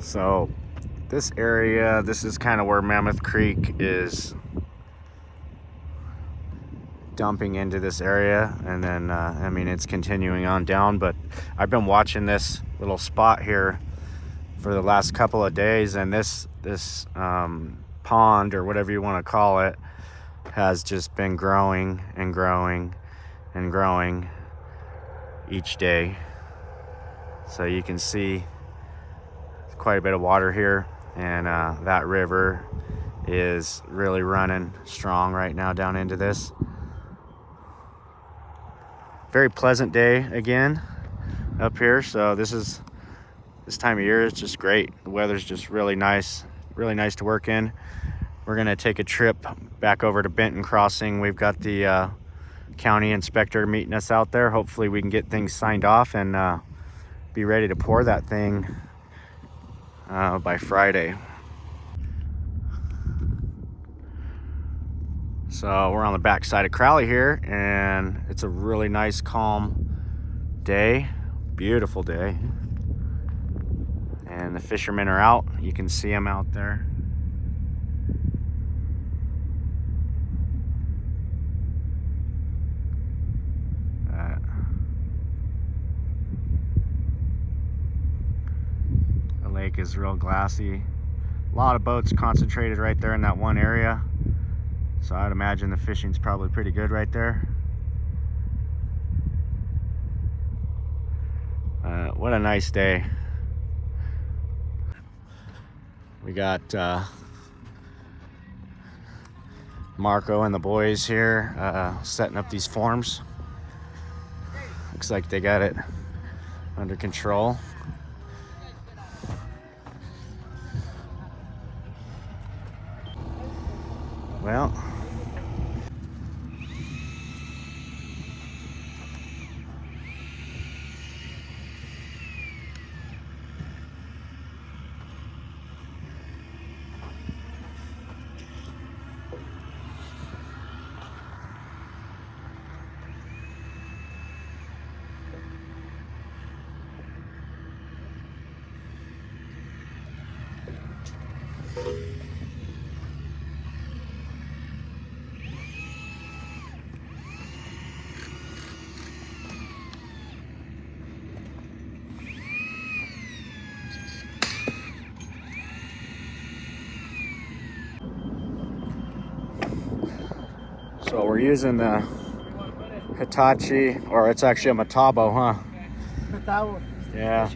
So this area, this is kind of where Mammoth Creek is dumping into this area, and then I mean, it's continuing on down, but I've been watching this little spot here for the last couple of days, and this pond, or whatever you want to call it, has just been growing and growing and growing each day. So you can see quite a bit of water here, and that river is really running strong right now down into this. Very pleasant day again up here. So this time of year is just great. The weather's just really nice to work in. We're gonna take a trip back over to Benton Crossing. We've got the county inspector meeting us out there. Hopefully we can get things signed off and be ready to pour that thing by Friday. So we're on the back side of Crowley here, and it's a really nice, calm day. Beautiful day. And the fishermen are out. You can see them out there. The lake is real glassy. A lot of boats concentrated right there in that one area. So I'd imagine the fishing's probably pretty good right there. What a nice day. We got Marco and the boys here setting up these forms. Looks like they got it under control. Well, so we're using the Hitachi, or it's actually a Metabo, huh? Yeah.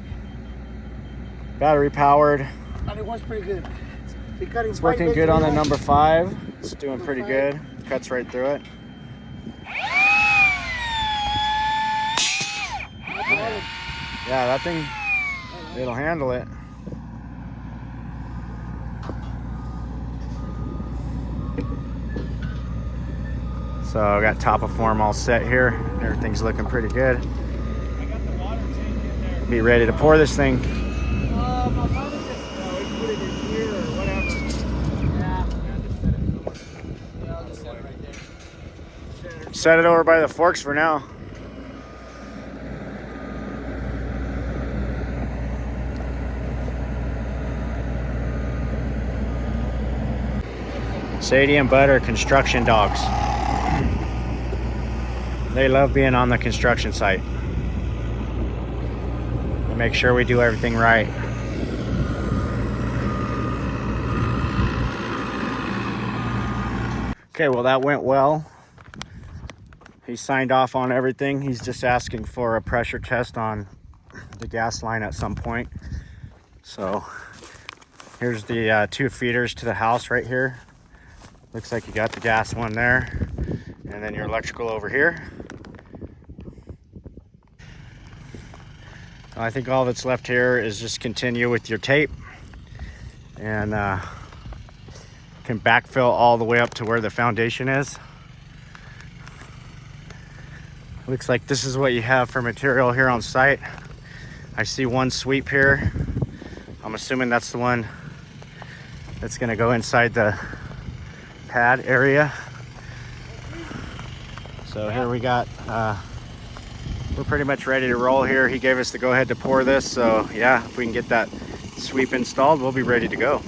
Battery powered. And it was pretty good. It's working good on the number 5. It's doing pretty good. Cuts right through it. Yeah, that thing, it'll handle it. So I got top of form all set here. Everything's looking pretty good. I got the water tank in there. Be ready to pour this thing. My brother just put it in here or whatever. Yeah, I'll just set it right there. Set it over by the forks for now. Sadie and Bud are construction dogs. They love being on the construction site. We make sure we do everything right. Okay, well, that went well. He signed off on everything. He's just asking for a pressure test on the gas line at some point. So here's the 2 feeders to the house right here. Looks like you got the gas one there, and then your electrical over here. I think all that's left here is just continue with your tape, and can backfill all the way up to where the foundation is. Looks like this is what you have for material here on site. I see one sweep here. I'm assuming that's the one that's gonna go inside the pad area. So here we got, we're pretty much ready to roll here. He gave us the go ahead to pour this. So yeah, if we can get that sweep installed, we'll be ready to go.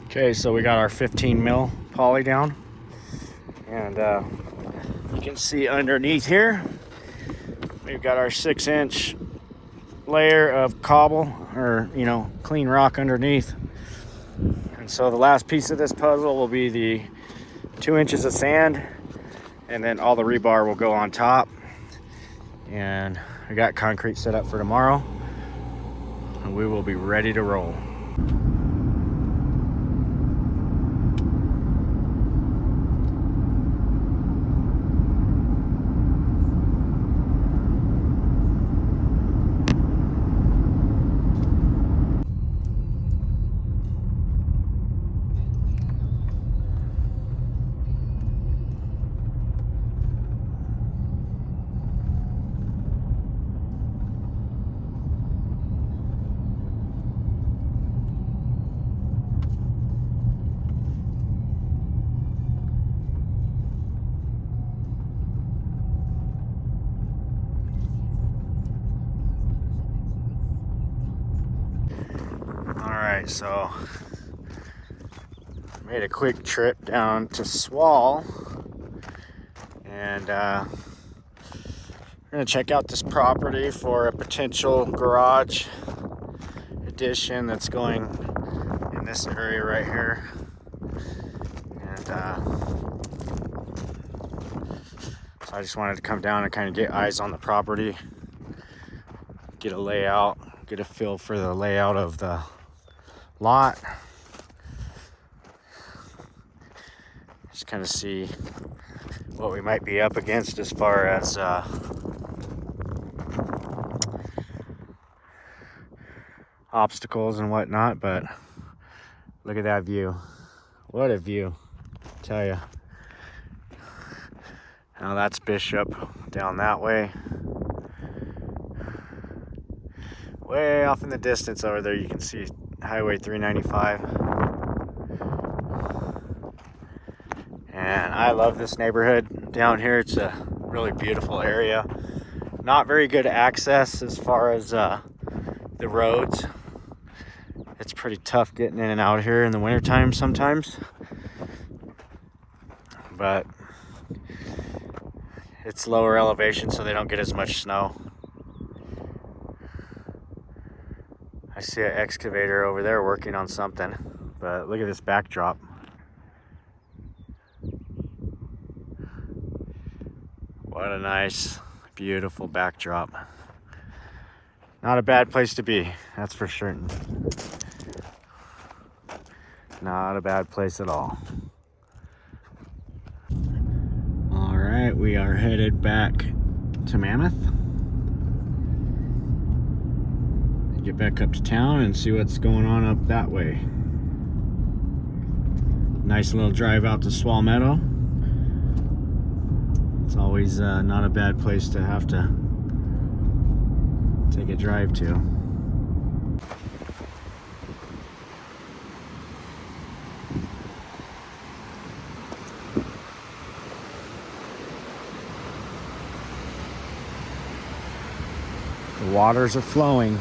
Okay, so we got our 15 mil poly down, and you can see underneath here we've got our 6-inch layer of cobble, or clean rock underneath. And so the last piece of this puzzle will be the 2 inches of sand, and then all the rebar will go on top. And I got concrete set up for tomorrow, and we will be ready to roll. Alright, so made a quick trip down to Swall, and we're going to check out this property for a potential garage addition that's going in this area right here. And so I just wanted to come down and kind of get eyes on the property, get a layout, get a feel for the layout of the lot. Just kind of see what we might be up against as far as obstacles and whatnot. But look at that view. What a view, I tell you. Now that's Bishop down that way. Way off in the distance over there, you can see Highway 395. And I love this neighborhood down here. It's a really beautiful area. Not very good access as far as the roads. It's pretty tough getting in and out here in the wintertime sometimes. But it's lower elevation, so they don't get as much snow. I see an excavator over there working on something, but look at this backdrop. What a nice, beautiful backdrop. Not a bad place to be, that's for certain. Not a bad place at all. All right, we are headed back to Mammoth. Get back up to town and see what's going on up that way. Nice little drive out to Swall Meadow. It's always not a bad place to have to take a drive to. The waters are flowing.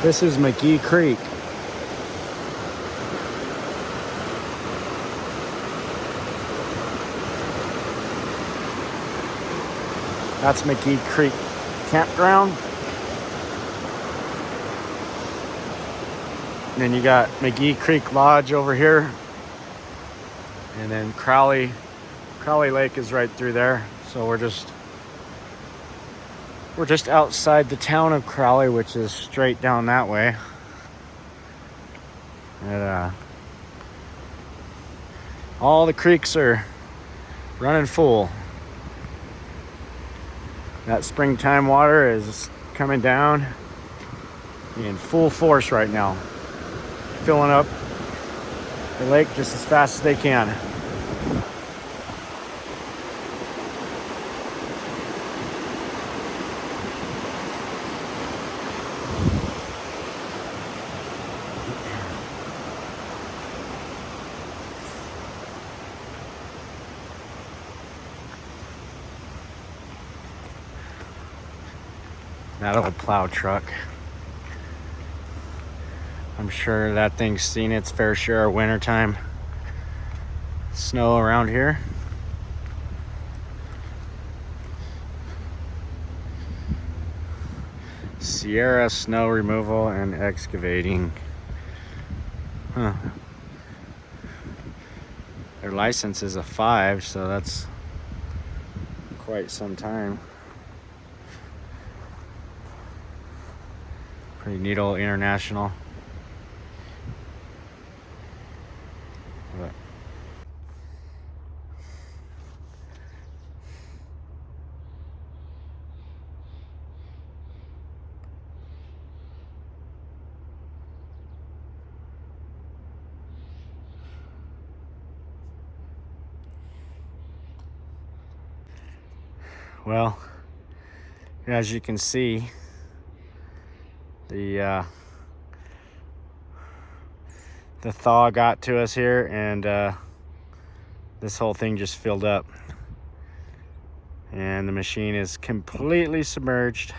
This is McGee Creek. That's McGee Creek campground. And then you got McGee Creek Lodge over here. And then Crowley Lake is right through there. So we're just outside the town of Crowley, which is straight down that way. And all the creeks are running full. That springtime water is coming down in full force right now, filling up the lake just as fast as they can. That old plow truck. I'm sure that thing's seen its fair share of wintertime snow around here. Sierra Snow Removal and Excavating. Huh. Their license is a 5, so that's quite some time. Pretty neat old international. But well, as you can see, the thaw got to us here, and this whole thing just filled up, and the machine is completely submerged.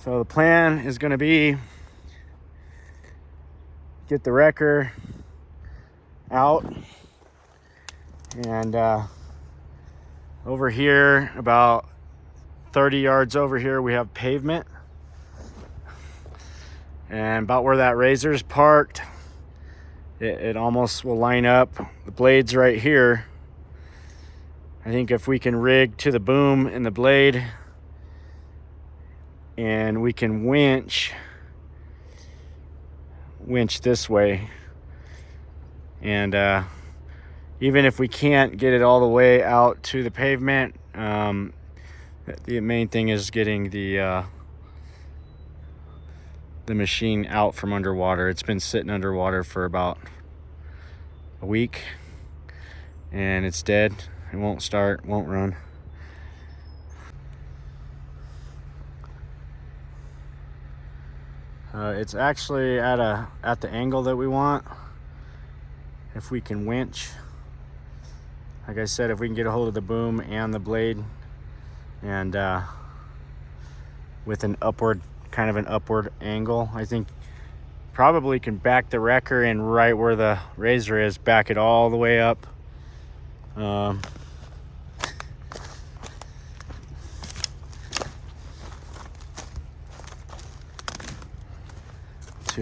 So the plan is going to be get the wrecker out, and over here, about 30 yards over here, we have pavement, and about where that razor's parked, it almost will line up. The blade's right here. I think if we can rig to the boom in the blade, and we can winch this way, and even if we can't get it all the way out to the pavement, the main thing is getting the machine out from underwater. It's been sitting underwater for about a week, and it's dead. It won't start, won't run. It's actually at the angle that we want. If we can winch, like I said, if we can get a hold of the boom and the blade, and with an upward angle, I think probably can back the wrecker in right where the razor is, back it all the way up. To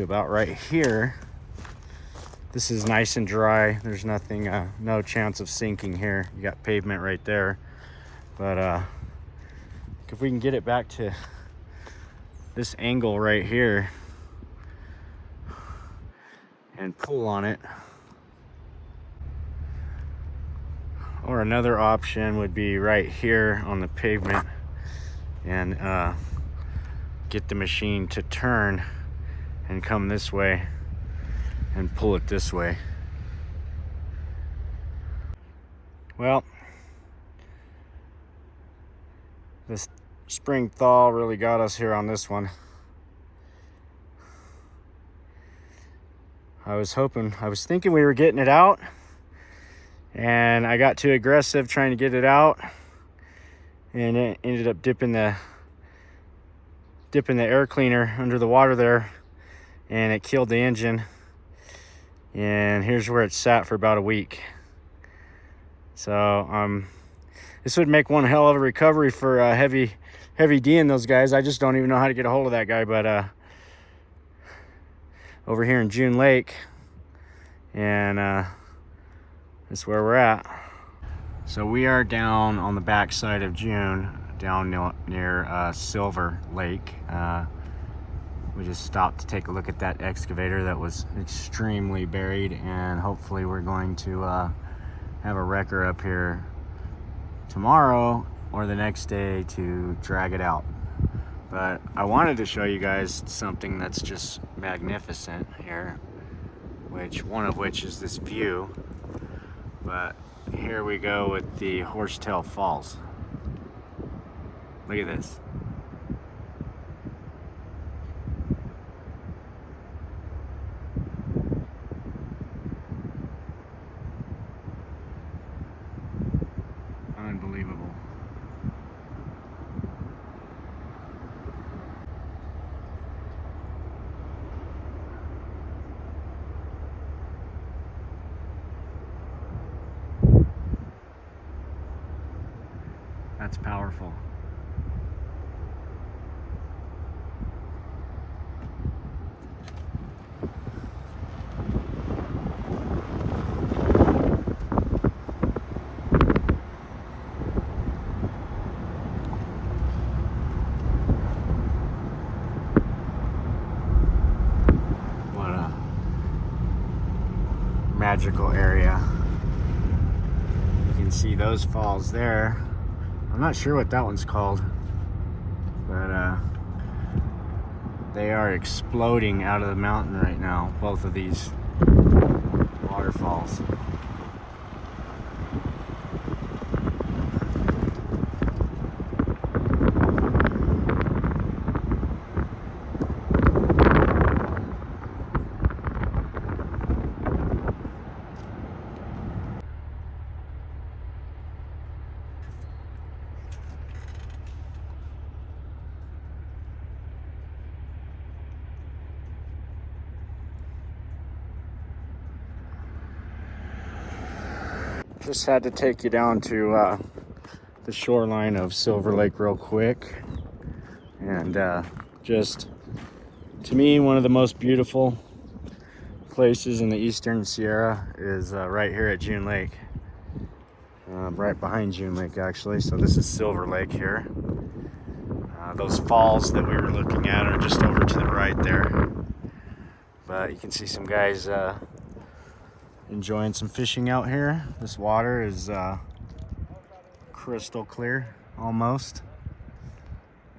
about right here. This is nice and dry. There's nothing, no chance of sinking here. You got pavement right there. But if we can get it back to this angle right here and pull on it. Or another option would be right here on the pavement, and get the machine to turn and come this way and pull it this way. Well, this spring thaw really got us here on this one. I was thinking we were getting it out, and I got too aggressive trying to get it out, and it ended up dipping the air cleaner under the water there, and it killed the engine. And here's where it sat for about a week. So this would make one hell of a recovery for heavy heavy D-ing those guys. I just don't even know how to get a hold of that guy. But over here in June Lake, and that's where we're at. So we are down on the back side of June, down near Silver Lake. We just stopped to take a look at that excavator that was extremely buried, and hopefully we're going to have a wrecker up here tomorrow or the next day to drag it out. But I wanted to show you guys something that's just magnificent here, one of which is this view. But here we go with the Horsetail Falls. Look at this. Unbelievable. That's powerful. What a magical area. You can see those falls there. I'm not sure what that one's called, but they are exploding out of the mountain right now, both of these waterfalls. Just had to take you down to the shoreline of Silver Lake real quick, and just, to me, one of the most beautiful places in the Eastern Sierra is right here at June Lake, right behind June Lake actually. So this is Silver Lake here. Those falls that we were looking at are just over to the right there, but you can see some guys enjoying some fishing out here. This water is crystal clear almost,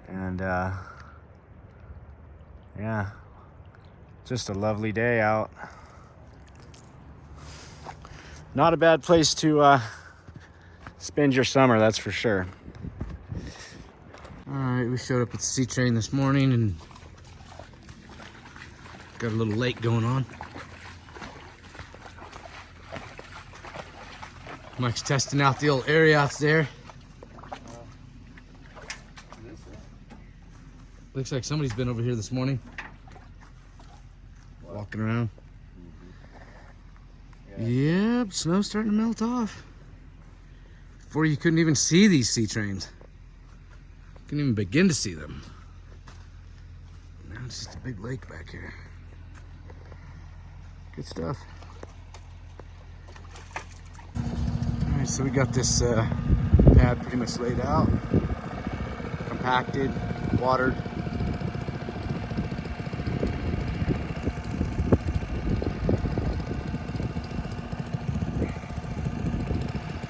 and yeah, just a lovely day out. Not a bad place to spend your summer, that's for sure. All right, we showed up at the sea train this morning and got a little lake going on. Mike's testing out the old area out there. Looks like somebody's been over here this morning. Walking around. Yep, snow's starting to melt off. Before you couldn't even see these sea trains. Couldn't even begin to see them. Now it's just a big lake back here. Good stuff. Alright, so we got this pad pretty much laid out, compacted, watered.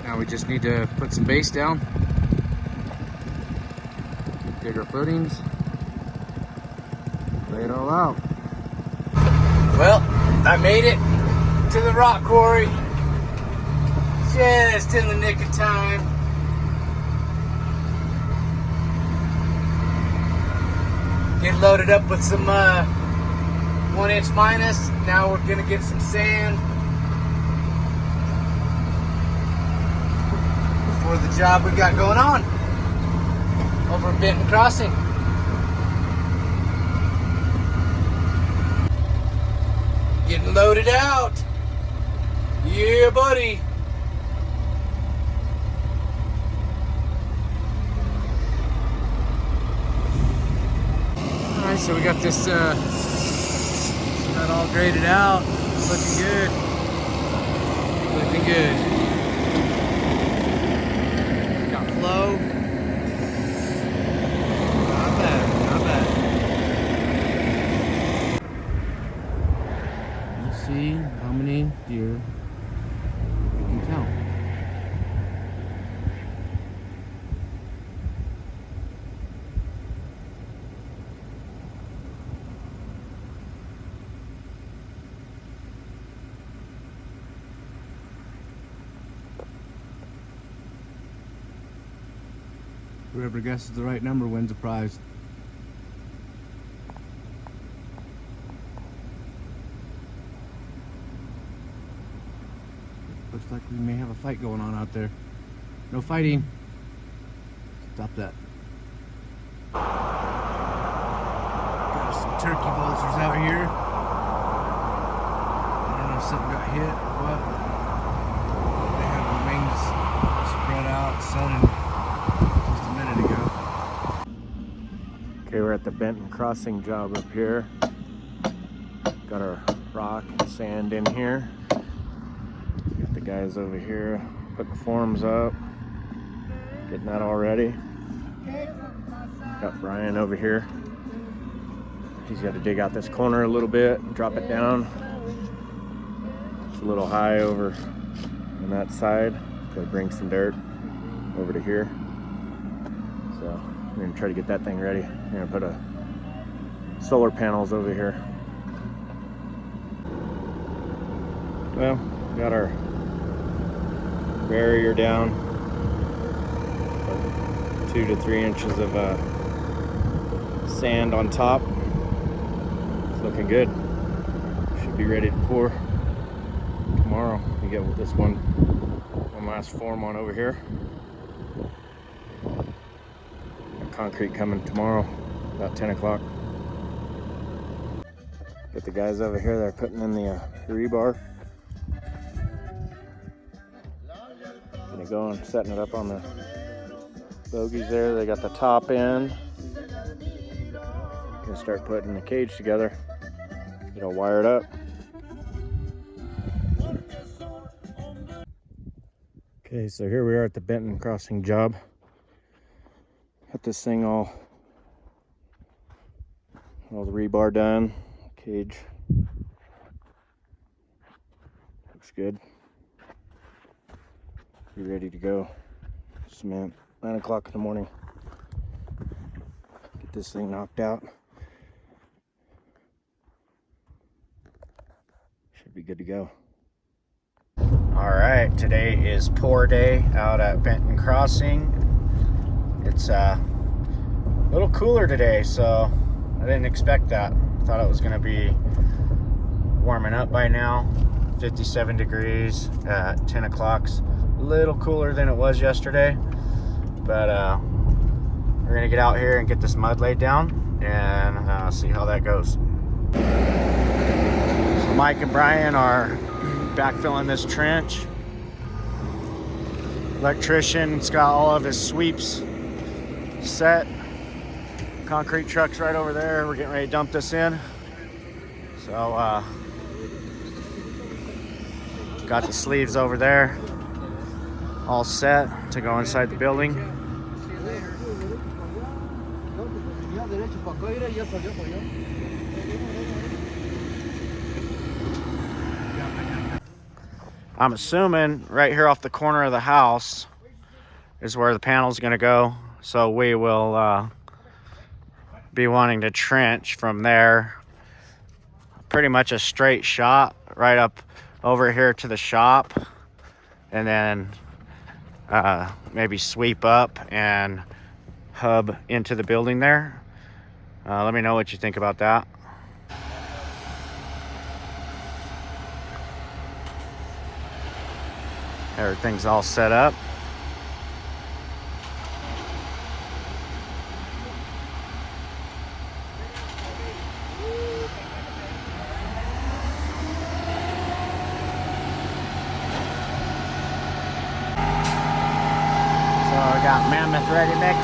Now we just need to put some base down, dig our footings, lay it all out. Well, I made it to the rock quarry. Just in the nick of time. Get loaded up with some 1 inch minus. Now we're gonna get some sand for the job we got going on over at Benton Crossing. Getting loaded out. Yeah, buddy. guys, so we got this not all graded out. It's looking good. Looking good. Got flow. Not bad, not bad. Let's see how many deer we can count. Whoever guesses the right number wins a prize. Looks like we may have a fight going on out there. No fighting. Stop that. Got some turkey vultures out here. I don't know if something got hit or what. They have their wings spread out, sunning. Okay, we're at the Benton crossing job up here. Got our rock and sand in here. Got the guys over here putting the forms up, getting that all ready. Got Brian over here. He's got to dig out this corner a little bit and drop it down. It's a little high over on that side. Got to bring some dirt over to here. So we're gonna try to get that thing ready. We're gonna put solar panels over here. Well, got our barrier down. 2 to 3 inches of sand on top. It's looking good. Should be ready to pour tomorrow. We get this one last form on over here. Concrete coming tomorrow, about 10 o'clock. Got the guys over here, they're putting in the rebar. Gonna go and setting it up on the bogies there. They got the top in. Gonna start putting the cage together. Get all wired up. Okay, so here we are at the Benton crossing job. Got this thing all the rebar done, cage looks good. Be ready to go. Cement 9 o'clock in the morning. Get this thing knocked out. Should be good to go. All right, today is pour day out at Benton Crossing. It's a little cooler today, so I didn't expect that. Thought it was gonna be warming up by now. 57 degrees at 10 o'clock. A little cooler than it was yesterday, but we're gonna get out here and get this mud laid down and see how that goes. So Mike and Brian are backfilling this trench. Electrician's got all of his sweeps set. Concrete truck's right over there. We're getting ready to dump this in. So got the sleeves over there all set to go inside the building. I'm assuming right here off the corner of the house is where the panel's gonna go. So we will be wanting to trench from there. Pretty much a straight shot right up over here to the shop, and then maybe sweep up and hub into the building there. Let me know what you think about that. Everything's all set up. We got Mammoth Ready Mix.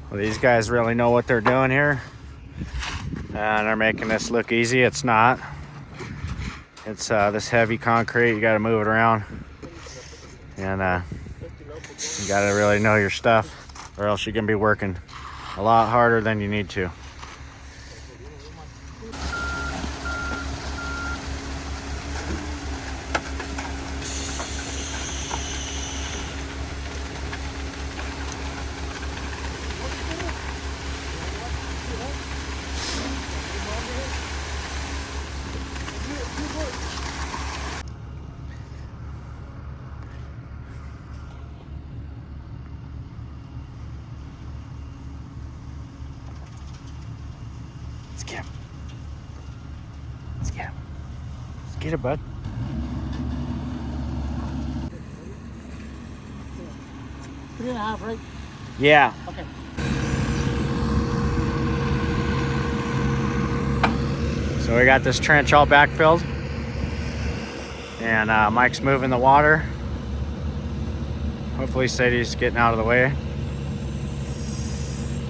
Well, these guys really know what they're doing here, and they're making this look easy. It's not. It's this heavy concrete. You got to move it around, and you got to really know your stuff, or else you're gonna be working a lot harder than you need to. Let's get him. Let's get him. Let's get it, bud. Three and a half, right? Yeah. Okay. So we got this trench all backfilled, and Mike's moving the water. Hopefully Sadie's getting out of the way.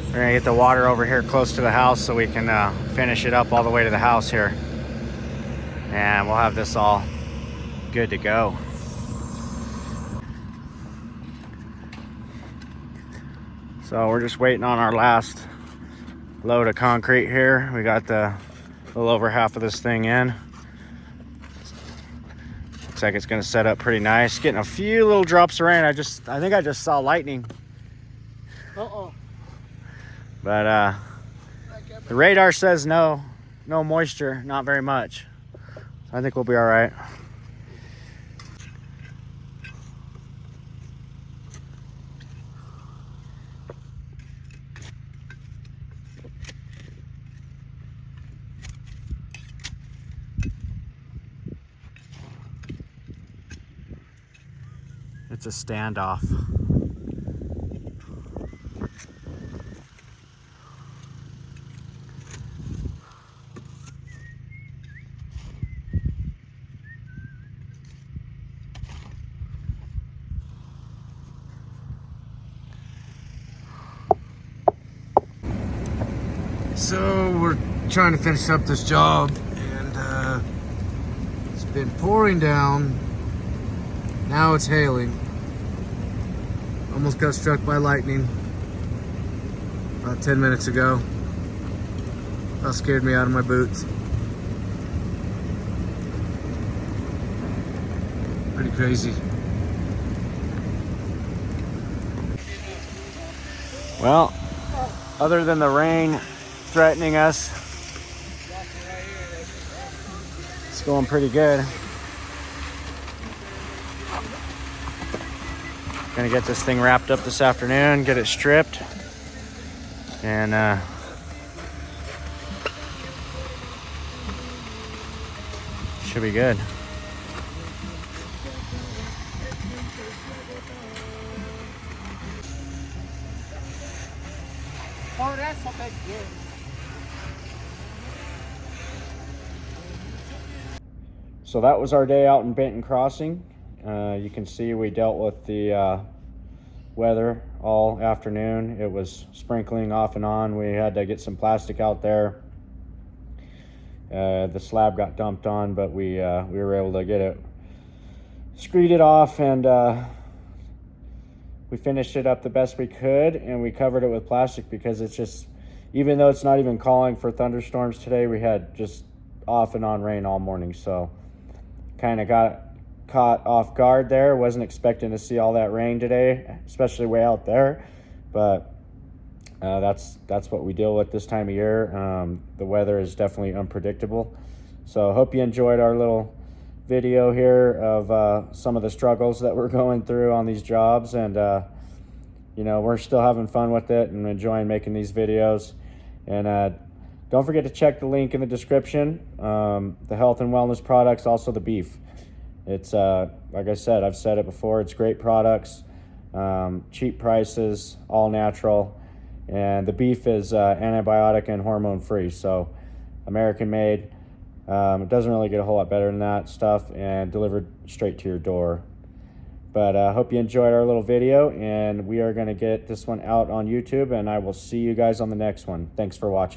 We're gonna get the water over here close to the house so we can finish it up all the way to the house here. And we'll have this all good to go. So we're just waiting on our last load of concrete here. We got the little over half of this thing in. Looks like it's gonna set up pretty nice. Getting a few little drops of rain. I think I just saw lightning. Uh-oh. But the radar says no moisture, not very much. So I think we'll be all right. It's a standoff. So we're trying to finish up this job, and it's been pouring down. Now it's hailing. Almost got struck by lightning about 10 minutes ago. That scared me out of my boots. Pretty crazy. Well, other than the rain threatening us, it's going pretty good. Gonna get this thing wrapped up this afternoon, get it stripped, and should be good. Oh, that's okay. Good. So that was our day out in Benton Crossing. You can see we dealt with the weather all afternoon. It was sprinkling off and on. We had to get some plastic out there. The slab got dumped on, but we were able to get it screeded off, and we finished it up the best we could, and we covered it with plastic because it's just, even though it's not even calling for thunderstorms today, we had just off and on rain all morning. So kind of got caught off guard there. Wasn't expecting to see all that rain today, especially way out there, but that's what we deal with this time of year. The weather is definitely unpredictable. So hope you enjoyed our little video here of some of the struggles that we're going through on these jobs, and you know, we're still having fun with it and enjoying making these videos. And don't forget to check the link in the description, the health and wellness products, also the beef. It's like I said, I've said it before, it's great products, cheap prices, all natural, and the beef is antibiotic and hormone free, so American made. It doesn't really get a whole lot better than that stuff, and delivered straight to your door. But I hope you enjoyed our little video, and we are going to get this one out on YouTube, and I will see you guys on the next one. Thanks for watching.